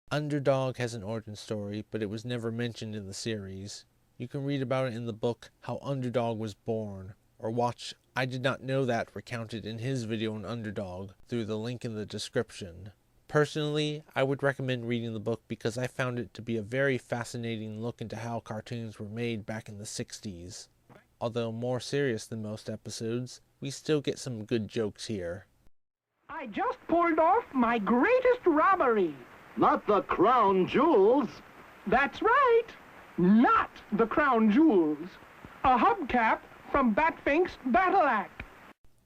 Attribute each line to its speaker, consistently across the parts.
Speaker 1: Underdog has an origin story, but it was never mentioned in the series. You can read about it in the book How Underdog Was Born, or watch I Did Not Know That recounted in his video on Underdog through the link in the description. Personally, I would recommend reading the book because I found it to be a very fascinating look into how cartoons were made back in the 60s. Although more serious than most episodes, we still get some good jokes here.
Speaker 2: I just pulled off my greatest robbery.
Speaker 3: Not the crown jewels.
Speaker 2: That's right. Not the crown jewels. A hubcap from Batfink's Battle Act.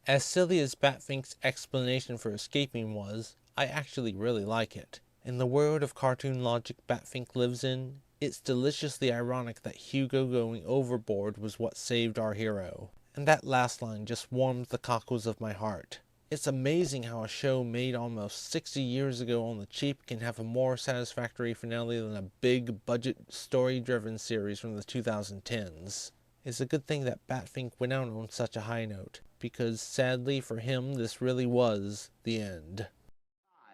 Speaker 1: As silly as Batfink's explanation for escaping was, I actually really like it. In the world of cartoon logic Batfink lives in, it's deliciously ironic that Hugo going overboard was what saved our hero. And that last line just warmed the cockles of my heart. It's amazing how a show made almost 60 years ago on the cheap can have a more satisfactory finale than a big budget story-driven series from the 2010s. It's a good thing that Batfink went out on such a high note, because sadly for him this really was the end.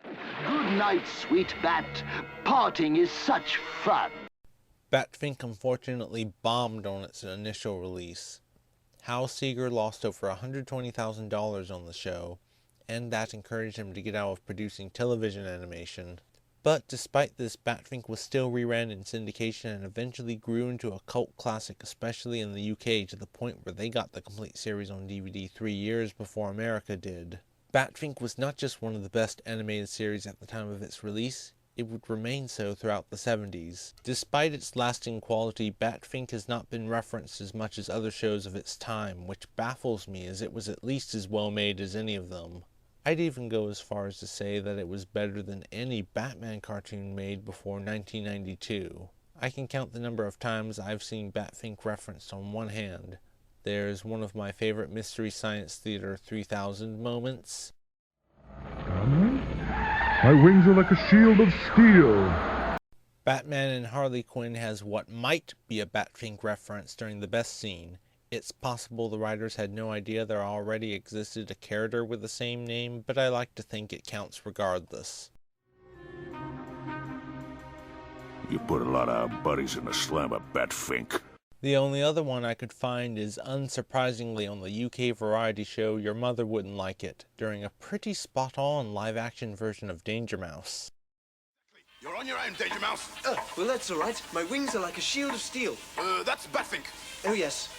Speaker 3: Good night, sweet bat. Parting is such fun.
Speaker 1: Batfink unfortunately bombed on its initial release. Hal Seeger lost over $120,000 on the show, and that encouraged him to get out of producing television animation. But despite this, Batfink was still reran in syndication and eventually grew into a cult classic, especially in the UK, to the point where they got the complete series on DVD 3 years before America did. Batfink was not just one of the best animated series at the time of its release, it would remain so throughout the 70s. Despite its lasting quality, Batfink has not been referenced as much as other shows of its time, which baffles me as it was at least as well made as any of them. I'd even go as far as to say that it was better than any Batman cartoon made before 1992. I can count the number of times I've seen Batfink referenced on one hand. There's one of my favorite Mystery Science Theater 3000 moments.
Speaker 4: My wings are like a shield of steel.
Speaker 1: Batman and Harley Quinn has what might be a Batfink reference during the best scene. It's possible the writers had no idea there already existed a character with the same name, but I like to think it counts regardless.
Speaker 5: You put a lot of our buddies in the slammer, Batfink.
Speaker 1: The only other one I could find is unsurprisingly on the UK variety show Your Mother Wouldn't Like It, during a pretty spot-on live-action version of Danger Mouse.
Speaker 6: You're on your own, Danger Mouse.
Speaker 7: Well, that's all right. My wings are like a shield of steel.
Speaker 6: That's Batfink.
Speaker 7: Oh, yes.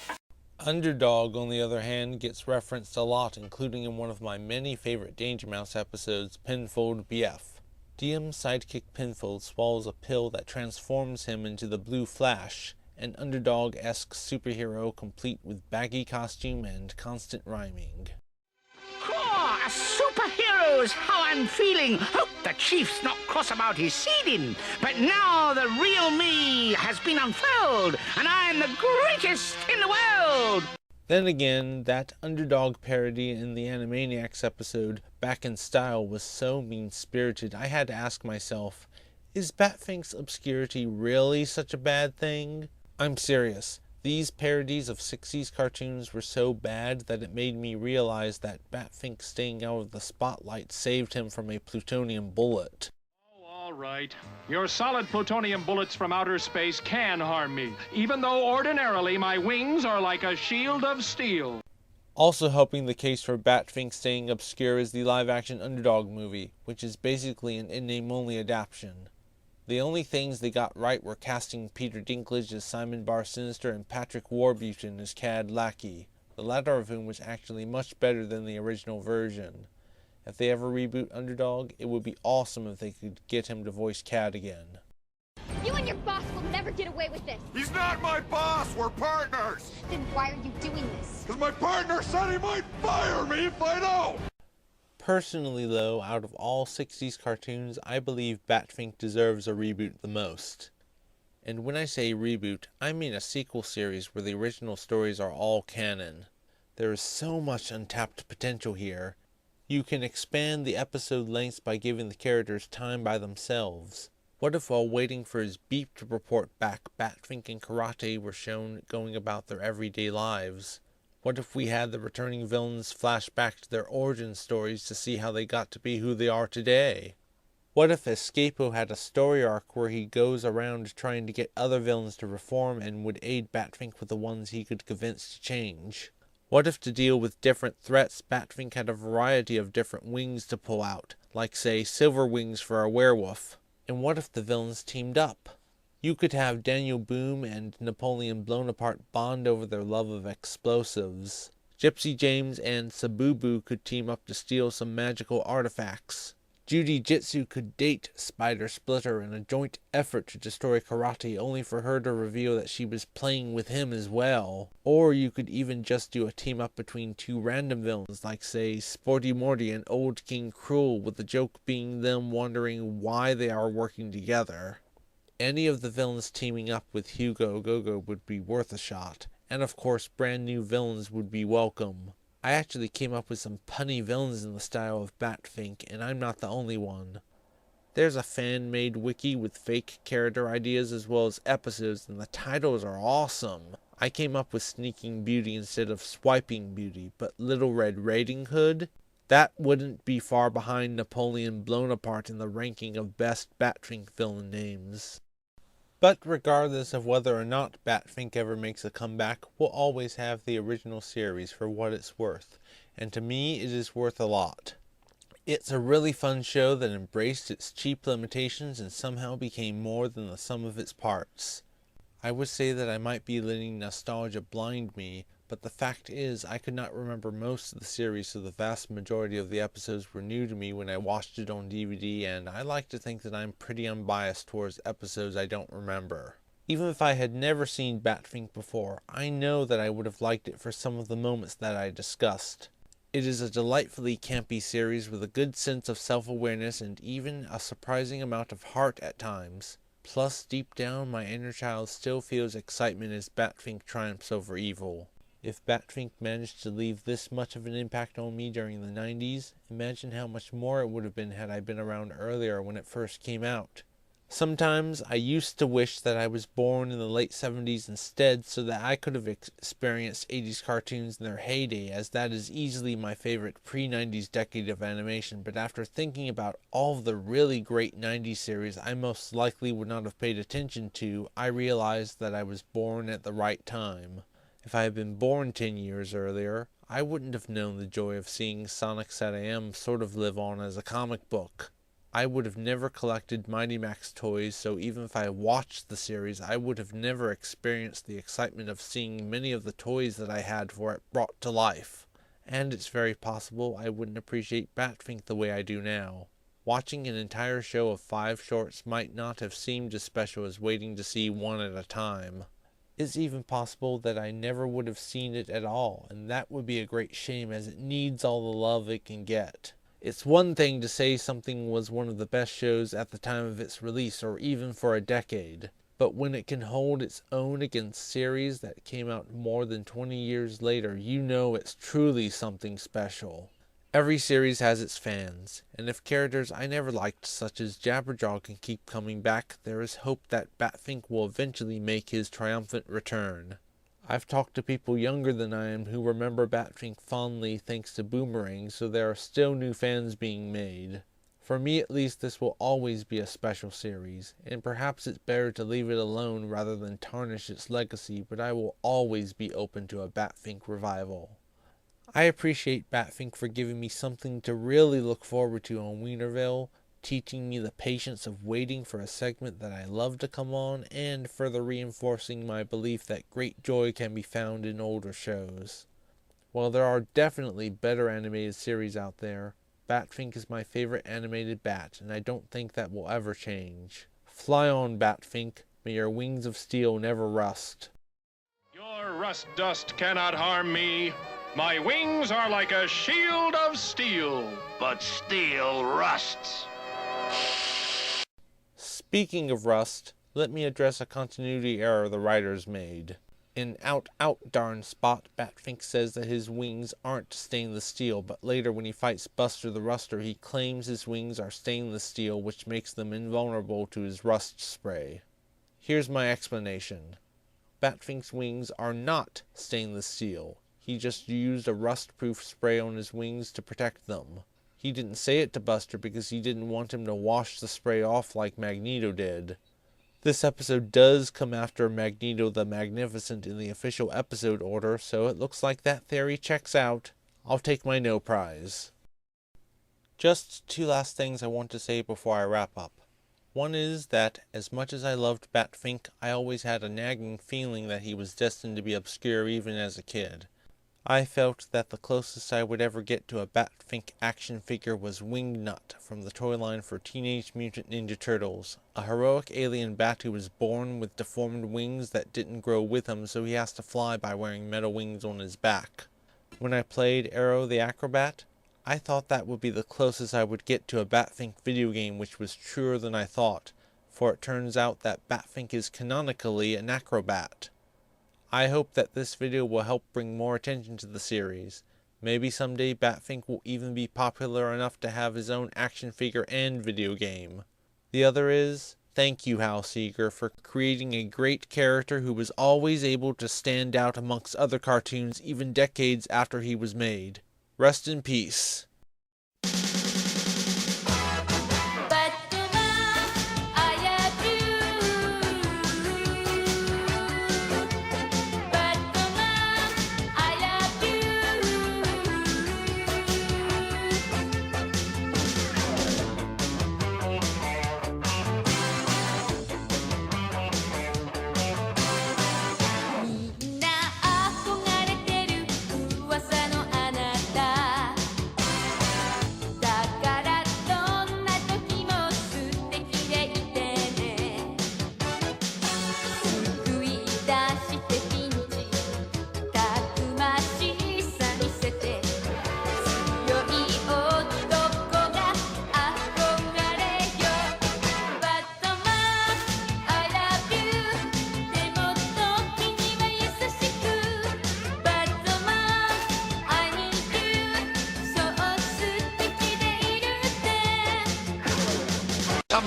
Speaker 1: Underdog, on the other hand, gets referenced a lot, including in one of my many favorite Danger Mouse episodes, Pinfold BF. Diem's sidekick Pinfold swallows a pill that transforms him into the Blue Flash, an Underdog-esque superhero complete with baggy costume and constant rhyming.
Speaker 8: A superhero's how I'm feeling. Hope the chief's not cross about his seeding. But now the real me has been unfurled, and I'm the greatest in the world.
Speaker 1: Then again, that Underdog parody in the Animaniacs episode Back in Style was so mean-spirited I had to ask myself, is Batfink's obscurity really such a bad thing? I'm serious. These parodies of 60s cartoons were so bad that it made me realize that Batfink staying out of the spotlight saved him from a plutonium bullet.
Speaker 9: Oh, all right. Your solid plutonium bullets from outer space can harm me, even though ordinarily my wings are like a shield of steel.
Speaker 1: Also helping the case for Batfink staying obscure is the live-action Underdog movie, which is basically an in-name-only adaptation. The only things they got right were casting Peter Dinklage as Simon Bar Sinister and Patrick Warburton as Cad Lackey, the latter of whom was actually much better than the original version. If they ever reboot Underdog, it would be awesome if they could get him to voice Cad again.
Speaker 10: You and your boss will never get away with this.
Speaker 6: He's not my boss. We're partners.
Speaker 10: Then why are you doing this?
Speaker 6: Because my partner said he might fire me if I don't.
Speaker 1: Personally though, out of all 60s cartoons, I believe Batfink deserves a reboot the most. And when I say reboot, I mean a sequel series where the original stories are all canon. There is so much untapped potential here. You can expand the episode lengths by giving the characters time by themselves. What if while waiting for his beep to report back, Batfink and Karate were shown going about their everyday lives? What if we had the returning villains flash back to their origin stories to see how they got to be who they are today? What if Escapo had a story arc where he goes around trying to get other villains to reform and would aid Batfink with the ones he could convince to change? What if to deal with different threats, Batfink had a variety of different wings to pull out, like say silver wings for a werewolf? And what if the villains teamed up? You could have Daniel Boom and Napoleon Bonaparte bond over their love of explosives. Gypsy James and Sabubu could team up to steal some magical artifacts. Judy Jitsu could date Spider Splitter in a joint effort to destroy Karate, only for her to reveal that she was playing with him as well. Or you could even just do a team up between two random villains, like say Sporty Morty and Old King Cruel, with the joke being them wondering why they are working together. Any of the villains teaming up with Hugo Go-Go would be worth a shot, and of course brand new villains would be welcome. I actually came up with some punny villains in the style of Batfink, and I'm not the only one. There's a fan-made wiki with fake character ideas as well as episodes, and the titles are awesome. I came up with Sneaking Beauty instead of Swiping Beauty, but Little Red Riding Hood? That wouldn't be far behind Napoleon Bonaparte in the ranking of best Batfink villain names. But regardless of whether or not Batfink ever makes a comeback, we'll always have the original series for what it's worth, and to me it is worth a lot. It's a really fun show that embraced its cheap limitations and somehow became more than the sum of its parts. I would say that I might be letting nostalgia blind me, but the fact is I could not remember most of the series, so the vast majority of the episodes were new to me when I watched it on DVD, and I like to think that I'm pretty unbiased towards episodes I don't remember. Even if I had never seen Batfink before, I know that I would have liked it for some of the moments that I discussed. It is a delightfully campy series with a good sense of self-awareness and even a surprising amount of heart at times. Plus, deep down, my inner child still feels excitement as Batfink triumphs over evil. If Batfink managed to leave this much of an impact on me during the 90s, imagine how much more it would have been had I been around earlier when it first came out. Sometimes I used to wish that I was born in the late 70s instead, so that I could have experienced 80s cartoons in their heyday, as that is easily my favorite pre-90s decade of animation, but after thinking about all of the really great 90s series I most likely would not have paid attention to, I realized that I was born at the right time. If I had been born 10 years earlier, I wouldn't have known the joy of seeing Sonic SatAM sort of live on as a comic book. I would have never collected Mighty Max toys, so even if I watched the series, I would have never experienced the excitement of seeing many of the toys that I had for it brought to life. And it's very possible I wouldn't appreciate Batfink the way I do now. Watching an entire show of 5 shorts might not have seemed as special as waiting to see one at a time. It's even possible that I never would have seen it at all, and that would be a great shame as it needs all the love it can get. It's one thing to say something was one of the best shows at the time of its release or even for a decade, but when it can hold its own against series that came out more than 20 years later, you know it's truly something special. Every series has its fans, and if characters I never liked such as Jabberjaw can keep coming back, there is hope that Batfink will eventually make his triumphant return. I've talked to people younger than I am who remember Batfink fondly thanks to Boomerang, so there are still new fans being made. For me at least, this will always be a special series, and perhaps it's better to leave it alone rather than tarnish its legacy, but I will always be open to a Batfink revival. I appreciate Batfink for giving me something to really look forward to on Wienerville, teaching me the patience of waiting for a segment that I love to come on, and further reinforcing my belief that great joy can be found in older shows. While there are definitely better animated series out there, Batfink is my favorite animated bat, and I don't think that will ever change. Fly on, Batfink. May your wings of steel never rust.
Speaker 9: Your rust dust cannot harm me. My wings are like a shield of steel.
Speaker 3: But steel rusts.
Speaker 1: Speaking of rust, let me address a continuity error the writers made. In Out Darn Spot, Batfink says that his wings aren't stainless steel, but later when he fights Buster the Ruster, he claims his wings are stainless steel, which makes them invulnerable to his rust spray. Here's my explanation. Batfink's wings are not stainless steel. He just used a rust-proof spray on his wings to protect them. He didn't say it to Buster because he didn't want him to wash the spray off like Magneto did. This episode does come after Magneto the Magnificent in the official episode order, so it looks like that theory checks out. I'll take my no prize. Just two last things I want to say before I wrap up. One is that, as much as I loved Batfink, I always had a nagging feeling that he was destined to be obscure even as a kid. I felt that the closest I would ever get to a Batfink action figure was Wingnut from the toy line for Teenage Mutant Ninja Turtles, a heroic alien bat who was born with deformed wings that didn't grow with him, so he has to fly by wearing metal wings on his back. When I played Aero the Acrobat, I thought that would be the closest I would get to a Batfink video game, which was truer than I thought, for it turns out that Batfink is canonically an acrobat. I hope that this video will help bring more attention to the series. Maybe someday Batfink will even be popular enough to have his own action figure and video game. The other is, thank you Hal Seeger for creating a great character who was always able to stand out amongst other cartoons even decades after he was made. Rest in peace.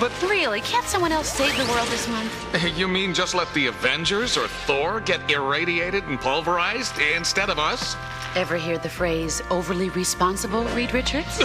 Speaker 11: But really, can't someone else save the world this month?
Speaker 12: You mean just let the Avengers or Thor get irradiated and pulverized instead of us?
Speaker 11: Ever hear the phrase overly responsible, Reed Richards?